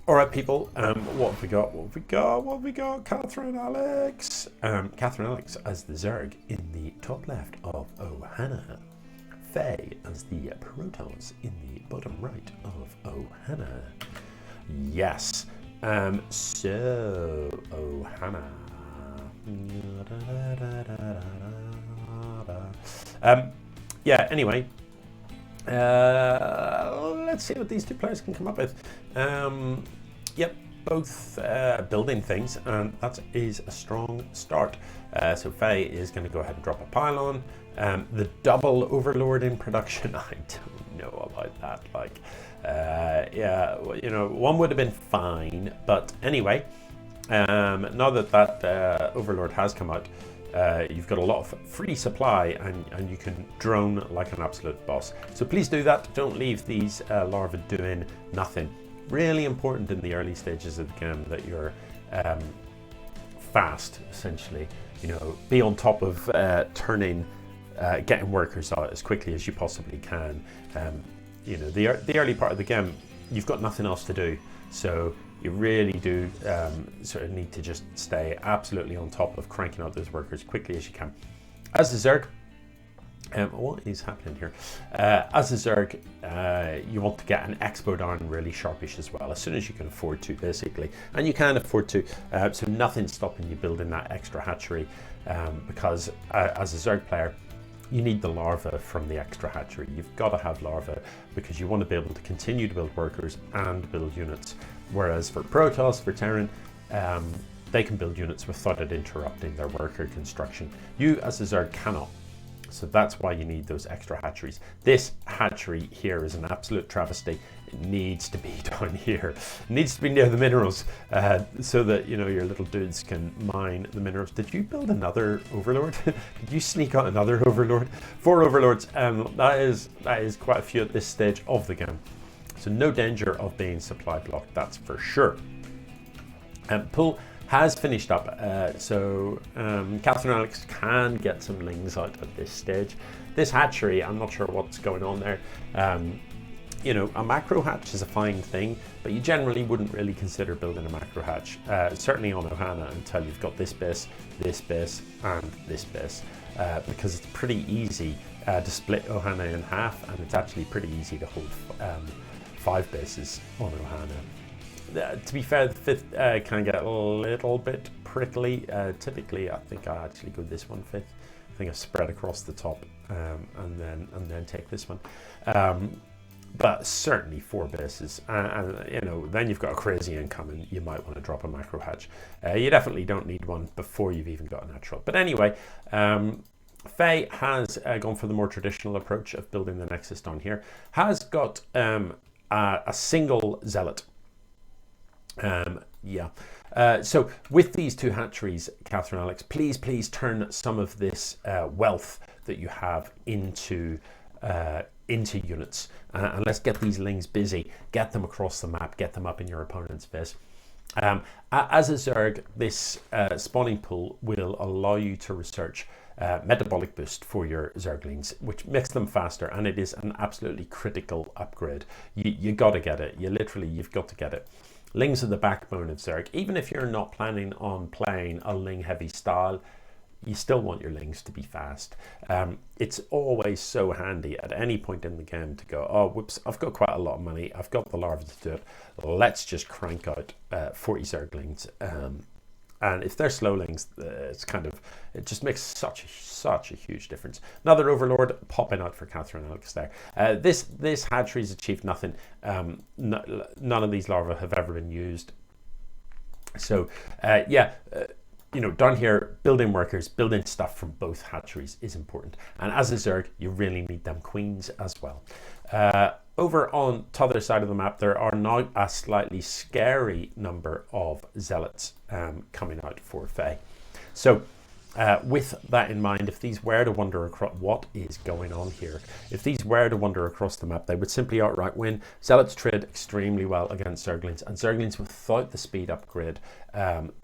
All right, people. What have we got? What have we got? What have we got? KathyrnAlex. KathyrnAlex as the Zerg in the top left of Ohana. Fey as the Protons in the bottom right of Ohana. Yes. So Ohana. Yeah. Anyway. Let's see what these two players can come up with. Yep, both building things, and that is a strong start. So Fey is going to go ahead and drop a pylon. The double Overlord in production, I don't know about that. Like, yeah, you know, one would have been fine, but anyway, now that Overlord has come out, you've got a lot of free supply, and you can drone like an absolute boss. So please do that. Don't leave these larvae doing nothing. Really important in the early stages of the game that you're fast, essentially. You know, be on top of getting workers out as quickly as you possibly can. You know, the early part of the game, you've got nothing else to do, so you really do sort of need to just stay absolutely on top of cranking out those workers as quickly as you can. As the Zerg, what is happening here? As a Zerg, you want to get an expo down really sharpish as well, as soon as you can afford to, basically. And you can afford to, so nothing's stopping you building that extra hatchery, because as a Zerg player, you need the larvae from the extra hatchery. You've got to have larvae because you want to be able to continue to build workers and build units. Whereas for Protoss, for Terran, they can build units without it interrupting their worker construction. You as a Zerg cannot. So that's why you need those extra hatcheries. This hatchery here is an absolute travesty. It needs to be down here. It needs to be near the minerals, so that, you know, your little dudes can mine the minerals. Did you build another Overlord? Did you sneak out another Overlord? 4 Overlords. That is quite a few at this stage of the game. So no danger of being supply blocked, that's for sure. Pool has finished up, so KathyrnAlex can get some lings out at this stage. This hatchery, I'm not sure what's going on there. You know, a macro hatch is a fine thing, but you generally wouldn't really consider building a macro hatch, certainly on Ohana, until you've got this base, and this base, because it's pretty easy to split Ohana in half, and it's actually pretty easy to hold 5 bases on Ohana. To be fair, the 5th can get a little bit prickly. Typically, I think I actually go this one 5th. I think I spread across the top, and then take this one. But certainly 4 bases, and you know, then you've got a crazy incoming. You might want to drop a macro hatch. You definitely don't need one before you've even got a natural. But anyway, Fey has gone for the more traditional approach of building the Nexus down here. Has got a single zealot. So with these 2 hatcheries, KathyrnAlex, please turn some of this wealth that you have into units, and let's get these lings busy. Get them across the map. Get them up in your opponent's base. As a Zerg, this spawning pool will allow you to research metabolic boost for your Zerglings, which makes them faster, and it is an absolutely critical upgrade. You got to get it. You've got to get it. Lings are the backbone of Zerg. Even if you're not planning on playing a ling heavy style, you still want your lings to be fast. It's always so handy at any point in the game to go, oh whoops, I've got quite a lot of money, I've got the larvae to do it, let's just crank out 40 Zerglings. And if they're slowlings, it just makes such a huge difference. Another Overlord popping out for KathyrnAlex there. This hatchery's achieved nothing. None of these larvae have ever been used. So you know, down here, building workers, building stuff from both hatcheries is important. And as a Zerg, you really need them queens as well. Over on the other side of the map, there are now a slightly scary number of zealots coming out for Fey. So with that in mind, if these were to wander across, what is going on here? If these were to wander across the map, they would simply outright win. Zealots trade extremely well against Zerglings, and Zerglings without the speed upgrade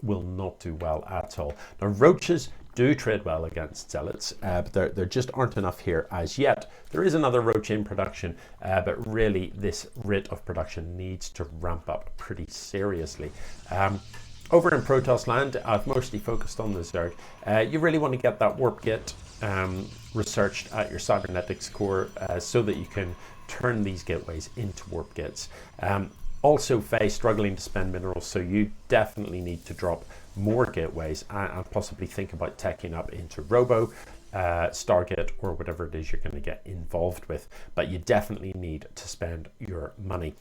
will not do well at all. Now, roaches do trade well against zealots, but there just aren't enough here as yet. There is another roach in production, but really this rate of production needs to ramp up pretty seriously. Over in Protoss land, I've mostly focused on the Zerg. You really want to get that warp gate researched at your cybernetics core so that you can turn these gateways into warp gates. Also, Fey struggling to spend minerals, so you definitely need to drop more gateways and possibly think about teching up into Robo, Stargate, or whatever it is you're going to get involved with. But you definitely need to spend your money.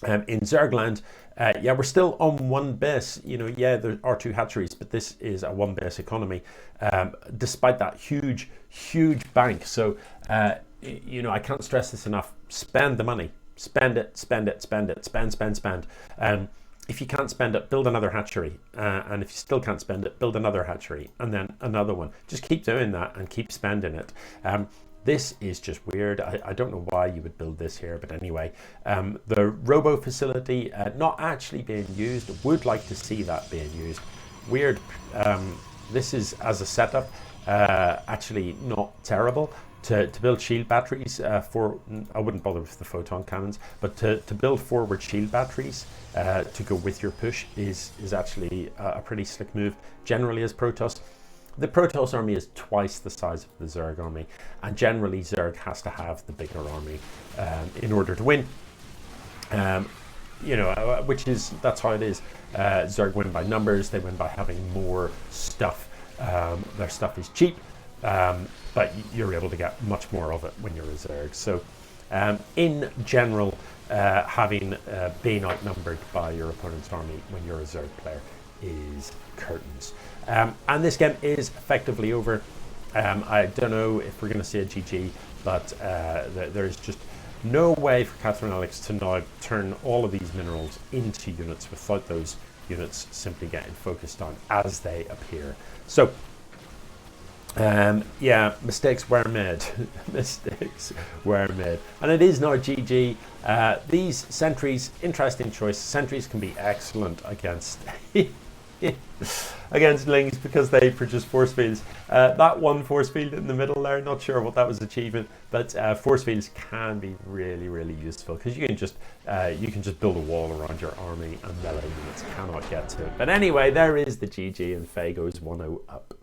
In Zergland, yeah, we're still on one base. You know, yeah, there are 2 hatcheries, but this is a one base economy, despite that huge bank. So, you know, I can't stress this enough. Spend the money. Spend it. Spend. If you can't spend it, build another hatchery. And if you still can't spend it, build another hatchery and then another one. Just keep doing that and keep spending it. This is just weird. I don't know why you would build this here, but anyway, the Robo facility not actually being used. Would like to see that being used. Weird. This is, as a setup, actually not terrible. To build shield batteries for, I wouldn't bother with the photon cannons, but to build forward shield batteries to go with your push is actually a pretty slick move. Generally, as Protoss, the Protoss army is twice the size of the Zerg army, and generally Zerg has to have the bigger army in order to win. You know, that's how it is. Zerg win by numbers. They win by having more stuff. Their stuff is cheap. But you're able to get much more of it when you're a Zerg. So in general, being outnumbered by your opponent's army when you're a Zerg player is curtains. And this game is effectively over. I don't know if we're going to see a GG, but there's just no way for KathyrnAlex to now turn all of these minerals into units without those units simply getting focused on as they appear. So yeah, mistakes were made. Mistakes were made, and it is now GG. These sentries, interesting choice. Sentries can be excellent against against lings because they produce force fields. That one force field in the middle there, not sure what that was achieving, but force fields can be really useful because you can just build a wall around your army and melee units cannot get to it. But anyway, there is the GG, and Fey goes 1-0 up.